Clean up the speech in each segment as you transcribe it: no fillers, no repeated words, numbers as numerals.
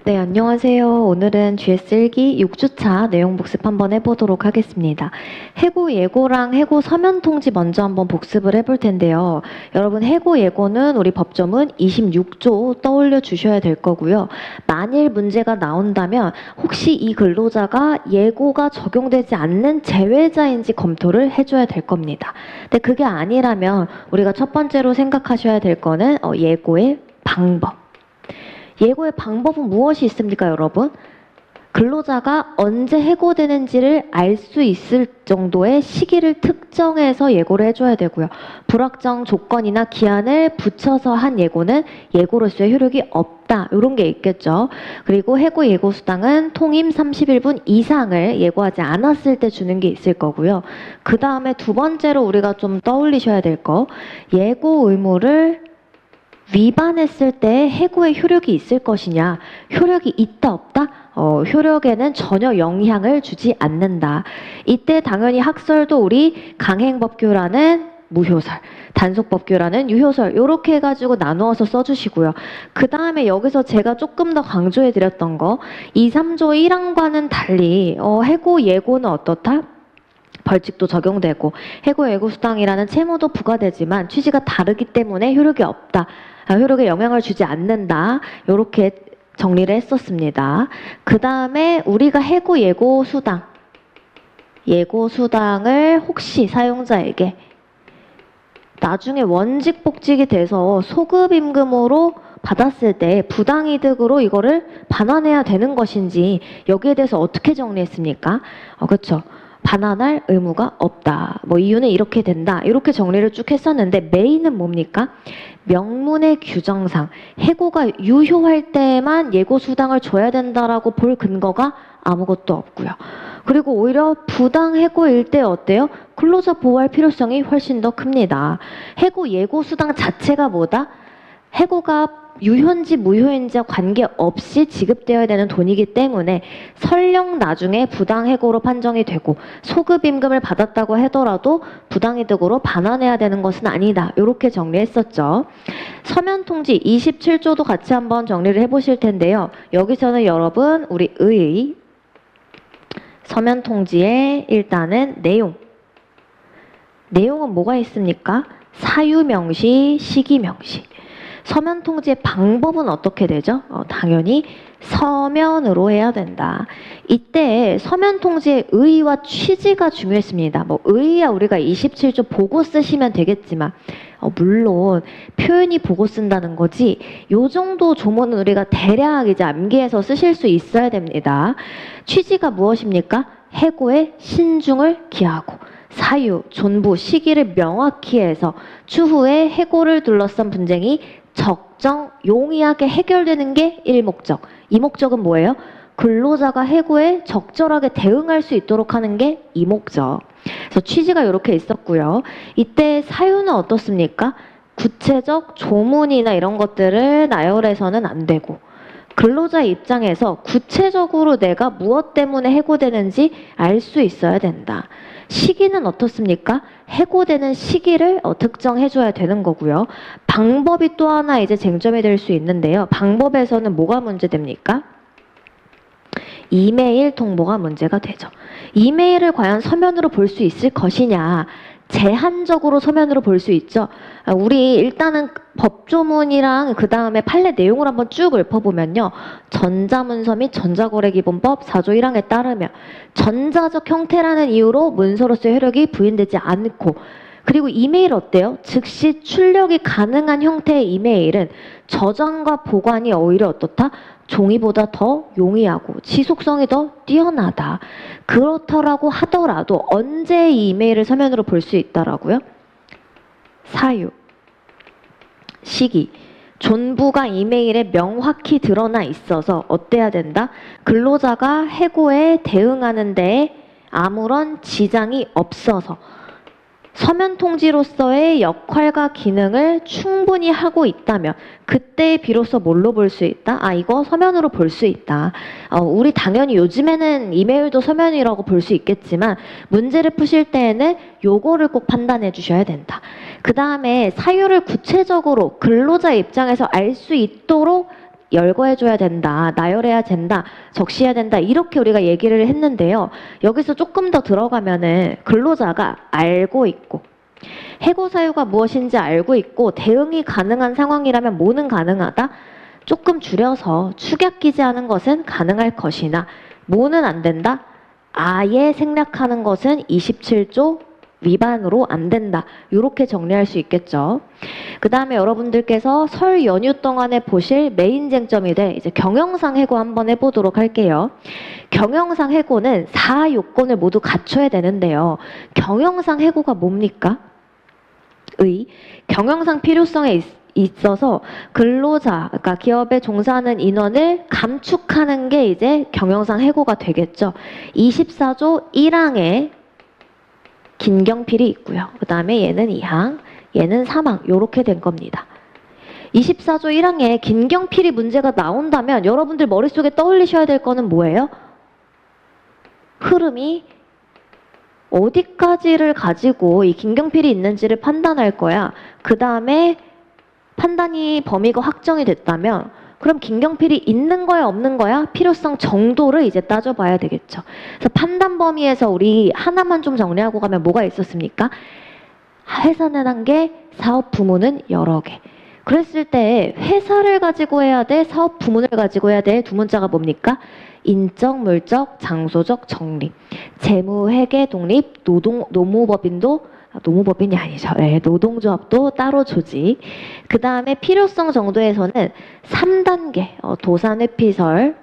네, 안녕하세요. 오늘은 GS1기 6주차 내용 복습 한번 해보도록 하겠습니다. 해고 예고랑 해고 서면 통지 먼저 한번 복습을 해볼 텐데요. 여러분, 해고 예고는 우리 법조문 26조 떠올려 주셔야 될 거고요. 만일 문제가 나온다면 혹시 이 근로자가 예고가 적용되지 않는 재외자인지 검토를 해줘야 될 겁니다. 근데 그게 아니라면 우리가 첫 번째로 생각하셔야 될 거는 예고의 방법. 예고의 방법은 무엇이 있습니까, 여러분? 근로자가 언제 해고되는지를 알 수 있을 정도의 시기를 특정해서 예고를 해줘야 되고요. 불확정 조건이나 기한을 붙여서 한 예고는 예고로서의 효력이 없다. 이런 게 있겠죠. 그리고 해고 예고 수당은 통임 31분 이상을 예고하지 않았을 때 주는 게 있을 거고요. 그 다음에 두 번째로 우리가 좀 떠올리셔야 될 거, 예고 의무를 위반했을 때 해고의 효력이 있을 것이냐, 효력이 있다 없다? 효력에는 전혀 영향을 주지 않는다. 이때 당연히 학설도 우리 강행법규라는 무효설, 단속법규라는 유효설 이렇게 해가지고 나누어서 써주시고요. 그 다음에 여기서 제가 조금 더 강조해드렸던 거 2, 3조 1항과는 달리 해고 예고는 어떻다? 벌칙도 적용되고 해고 예고 수당이라는 채무도 부과되지만 취지가 다르기 때문에 효력이 없다. 효력에 영향을 주지 않는다. 이렇게 정리를 했었습니다. 그 다음에 우리가 해고 예고 수당을 혹시 사용자에게 나중에 원직 복직이 돼서 소급 임금으로 받았을 때 부당이득으로 이거를 반환해야 되는 것인지 여기에 대해서 어떻게 정리했습니까? 그렇죠. 반환할 의무가 없다. 이유는 이렇게 된다. 이렇게 정리를 쭉 했었는데 메인은 뭡니까? 명문의 규정상 해고가 유효할 때만 예고 수당을 줘야 된다라고 볼 근거가 아무것도 없고요. 그리고 오히려 부당 해고일 때 어때요? 근로자 보호할 필요성이 훨씬 더 큽니다. 해고 예고 수당 자체가 뭐다? 해고가 유효인지 무효인지와 관계없이 지급되어야 되는 돈이기 때문에 설령 나중에 부당해고로 판정이 되고 소급임금을 받았다고 하더라도 부당이득으로 반환해야 되는 것은 아니다. 이렇게 정리했었죠. 서면통지 27조도 같이 한번 정리를 해보실 텐데요. 여기서는 여러분 우리 서면통지의 일단은 내용은 뭐가 있습니까? 사유명시, 시기명시. 서면 통지의 방법은 어떻게 되죠? 당연히 서면으로 해야 된다. 이때 서면 통지의 의의와 취지가 중요했습니다. 의의야 우리가 27조 보고 쓰시면 되겠지만 물론 표현이 보고 쓴다는 거지 요 정도 조문은 우리가 대략 이제 암기해서 쓰실 수 있어야 됩니다. 취지가 무엇입니까? 해고의 신중을 기하고 사유, 존부, 시기를 명확히 해서 추후에 해고를 둘러싼 분쟁이 적정, 용이하게 해결되는 게 1목적. 2목적은 뭐예요? 근로자가 해고에 적절하게 대응할 수 있도록 하는 게 2목적. 그래서 취지가 이렇게 있었고요. 이때 사유는 어떻습니까? 구체적 조문이나 이런 것들을 나열해서는 안 되고 근로자 입장에서 구체적으로 내가 무엇 때문에 해고되는지 알 수 있어야 된다. 시기는 어떻습니까? 해고되는 시기를 특정해줘야 되는 거고요. 방법이 또 하나 이제 쟁점이 될 수 있는데요. 방법에서는 뭐가 문제됩니까? 이메일 통보가 문제가 되죠. 이메일을 과연 서면으로 볼 수 있을 것이냐. 제한적으로 서면으로 볼 수 있죠. 우리 일단은 법조문이랑 그 다음에 판례 내용을 한번 쭉 읊어보면요. 전자문서 및 전자거래기본법 4조 1항에 따르면 전자적 형태라는 이유로 문서로서의 효력이 부인되지 않고 그리고 이메일 어때요? 즉시 출력이 가능한 형태의 이메일은 저장과 보관이 오히려 어떻다? 종이보다 더 용이하고 지속성이 더 뛰어나다. 그렇더라고 하더라도 언제 이 이메일을 서면으로 볼 수 있다라고요? 사유, 시기, 존부가 이메일에 명확히 드러나 있어서 어때야 된다? 근로자가 해고에 대응하는 데에 아무런 지장이 없어서 서면 통지로서의 역할과 기능을 충분히 하고 있다면 그때 비로소 뭘로 볼 수 있다? 이거 서면으로 볼 수 있다. 우리 당연히 요즘에는 이메일도 서면이라고 볼 수 있겠지만 문제를 푸실 때에는 요거를 꼭 판단해 주셔야 된다. 그 다음에 사유를 구체적으로 근로자 입장에서 알 수 있도록 열거해줘야 된다, 나열해야 된다, 적시해야 된다 이렇게 우리가 얘기를 했는데요. 여기서 조금 더 들어가면은 근로자가 알고 있고 해고 사유가 무엇인지 알고 있고 대응이 가능한 상황이라면 뭐는 가능하다? 조금 줄여서 축약기재하는 것은 가능할 것이나 뭐는 안 된다? 아예 생략하는 것은 27조 위반으로 안 된다. 이렇게 정리할 수 있겠죠. 그 다음에 여러분들께서 설 연휴 동안에 보실 메인 쟁점이 돼 이제 경영상 해고 한번 해보도록 할게요. 경영상 해고는 4요건을 모두 갖춰야 되는데요. 경영상 해고가 뭡니까? 경영상 필요성에 있어서 근로자, 그러니까 기업에 종사하는 인원을 감축하는 게 이제 경영상 해고가 되겠죠. 24조 1항에 긴경필이 있고요. 그 다음에 얘는 2항, 얘는 3항 이렇게 된 겁니다. 24조 1항에 긴경필이 문제가 나온다면 여러분들 머릿속에 떠올리셔야 될 거는 뭐예요? 흐름이 어디까지를 가지고 이 긴경필이 있는지를 판단할 거야. 그 다음에 판단이 범위가 확정이 됐다면 그럼 긴경필이 있는 거야 없는 거야? 필요성 정도를 이제 따져봐야 되겠죠. 그래서 판단 범위에서 우리 하나만 좀 정리하고 가면 뭐가 있었습니까? 회사는 한 개, 사업 부문은 여러 개. 그랬을 때 회사를 가지고 해야 돼, 사업 부문을 가지고 해야 돼. 두 문자가 뭡니까? 인적, 물적, 장소적 정립. 재무, 회계, 독립, 노무법인이 아니죠. 네, 노동조합도 따로 조직. 그 다음에 필요성 정도에서는 3단계 도산회피설.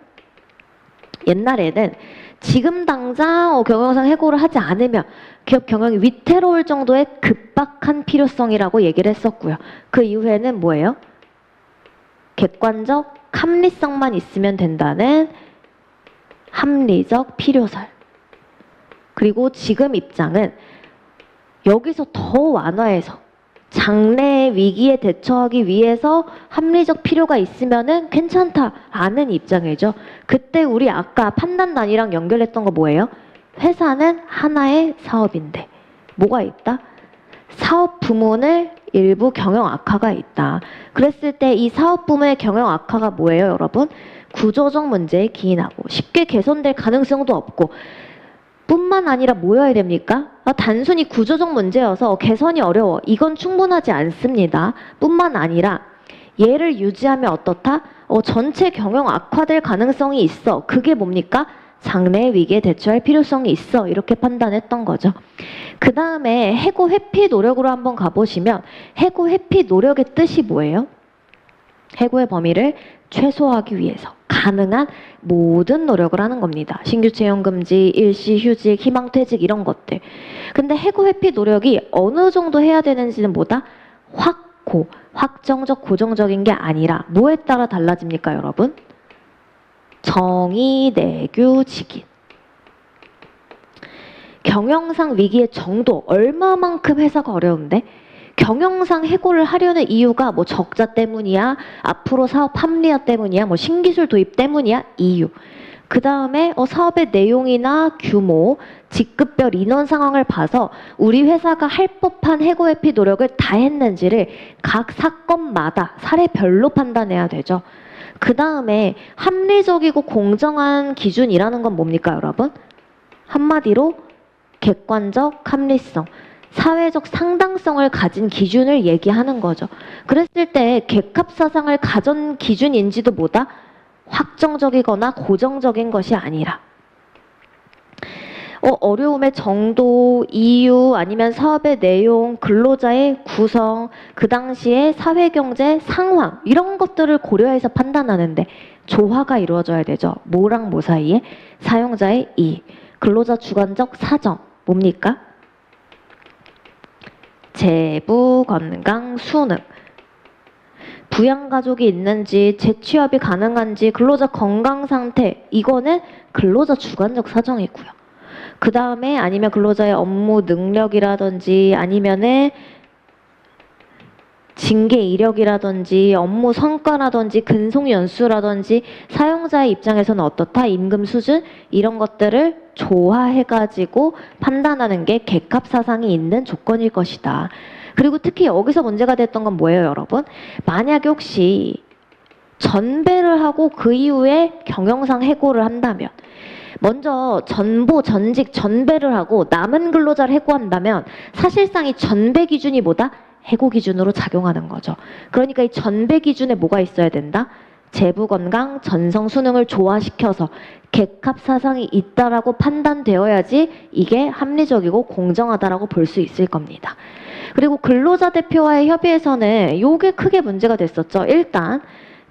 옛날에는 지금 당장 경영상 해고를 하지 않으면 기업 경영이 위태로울 정도의 급박한 필요성이라고 얘기를 했었고요. 그 이후에는 뭐예요? 객관적 합리성만 있으면 된다는 합리적 필요설. 그리고 지금 입장은 여기서 더 완화해서 장래 위기에 대처하기 위해서 합리적 필요가 있으면은 괜찮다라는 입장이죠. 그때 우리 아까 판단단이랑 연결했던 거 뭐예요? 회사는 하나의 사업인데 뭐가 있다? 사업 부문을 일부 경영 악화가 있다. 그랬을 때 이 사업 부문의 경영 악화가 뭐예요, 여러분? 구조적 문제에 기인하고 쉽게 개선될 가능성도 없고 뿐만 아니라 뭐여야 됩니까? 단순히 구조적 문제여서 개선이 어려워. 이건 충분하지 않습니다. 뿐만 아니라 얘를 유지하면 어떻다? 전체 경영 악화될 가능성이 있어. 그게 뭡니까? 장래 위기에 대처할 필요성이 있어. 이렇게 판단했던 거죠. 그 다음에 해고 회피 노력으로 한번 가보시면 해고 회피 노력의 뜻이 뭐예요? 해고의 범위를 최소화하기 위해서 가능한 모든 노력을 하는 겁니다. 신규 채용 금지, 일시 휴직, 희망퇴직 이런 것들. 근데 해고 회피 노력이 어느 정도 해야 되는지는 뭐다? 확정적, 고정적인 게 아니라 뭐에 따라 달라집니까, 여러분? 정의, 내규, 직인. 경영상 위기의 정도, 얼마만큼 회사가 어려운데? 경영상 해고를 하려는 이유가 뭐 적자 때문이야, 앞으로 사업 합리화 때문이야, 뭐 신기술 도입 때문이야, 이유. 그 다음에 사업의 내용이나 규모, 직급별 인원 상황을 봐서 우리 회사가 할 법한 해고 회피 노력을 다 했는지를 각 사건마다 사례별로 판단해야 되죠. 그 다음에 합리적이고 공정한 기준이라는 건 뭡니까, 여러분? 한마디로 객관적 합리성. 사회적 상당성을 가진 기준을 얘기하는 거죠. 그랬을 때 객합사상을 가진 기준인지도 뭐다? 확정적이거나 고정적인 것이 아니라 어려움의 정도, 이유, 아니면 사업의 내용, 근로자의 구성, 그 당시의 사회경제 상황 이런 것들을 고려해서 판단하는데 조화가 이루어져야 되죠. 뭐랑 뭐 사이에? 사용자의 이익, 근로자 주관적 사정, 뭡니까? 재부, 건강, 수능. 부양가족이 있는지, 재취업이 가능한지, 근로자 건강 상태, 이거는 근로자 주관적 사정이고요. 그 다음에 아니면 근로자의 업무 능력이라든지 아니면은 징계 이력이라든지 업무 성과라든지 근속 연수라든지 사용자의 입장에서는 어떻다? 임금 수준 이런 것들을 조화해가지고 판단하는 게 객합사상이 있는 조건일 것이다. 그리고 특히 여기서 문제가 됐던 건 뭐예요, 여러분? 만약에 혹시 전배를 하고 그 이후에 경영상 해고를 한다면, 먼저 전보, 전직, 전배를 하고 남은 근로자를 해고한다면 사실상 이 전배 기준이 뭐다? 해고 기준으로 작용하는 거죠. 그러니까 이 전배 기준에 뭐가 있어야 된다? 재부 건강, 전성 수능을 조화시켜서 객합 사상이 있다라고 판단되어야지 이게 합리적이고 공정하다라고 볼 수 있을 겁니다. 그리고 근로자 대표와의 협의에서는 요게 크게 문제가 됐었죠. 일단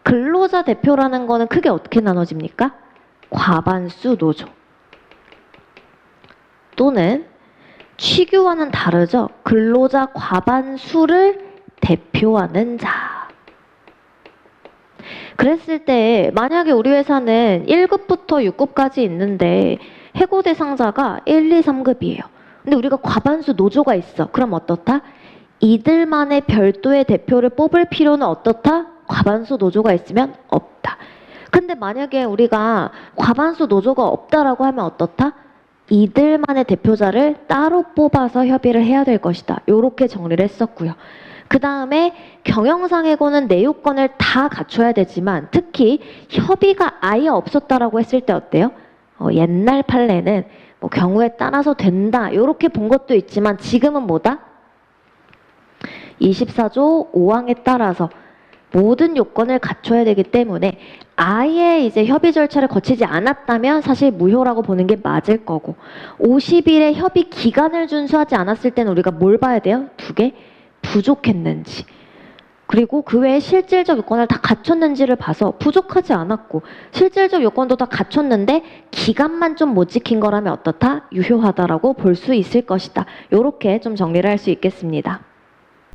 근로자 대표라는 거는 크게 어떻게 나눠집니까? 과반수 노조 또는 취규와는 다르죠. 근로자 과반수를 대표하는 자. 그랬을 때 만약에 우리 회사는 1급부터 6급까지 있는데 해고 대상자가 1, 2, 3급이에요. 근데 우리가 과반수 노조가 있어. 그럼 어떻다? 이들만의 별도의 대표를 뽑을 필요는 어떻다? 과반수 노조가 있으면 없다. 근데 만약에 우리가 과반수 노조가 없다라고 하면 어떻다? 이들만의 대표자를 따로 뽑아서 협의를 해야 될 것이다. 요렇게 정리를 했었고요. 그 다음에 경영상 해고는 내 요건을 다 갖춰야 되지만 특히 협의가 아예 없었다라고 했을 때 어때요? 옛날 판례는 뭐 경우에 따라서 된다. 요렇게 본 것도 있지만 지금은 뭐다? 24조 5항에 따라서 모든 요건을 갖춰야 되기 때문에 아예 이제 협의 절차를 거치지 않았다면 사실 무효라고 보는 게 맞을 거고 50일의 협의 기간을 준수하지 않았을 때는 우리가 뭘 봐야 돼요? 두 개? 부족했는지 그리고 그 외에 실질적 요건을 다 갖췄는지를 봐서 부족하지 않았고 실질적 요건도 다 갖췄는데 기간만 좀 못 지킨 거라면 어떻다? 유효하다라고 볼 수 있을 것이다. 요렇게 좀 정리를 할 수 있겠습니다.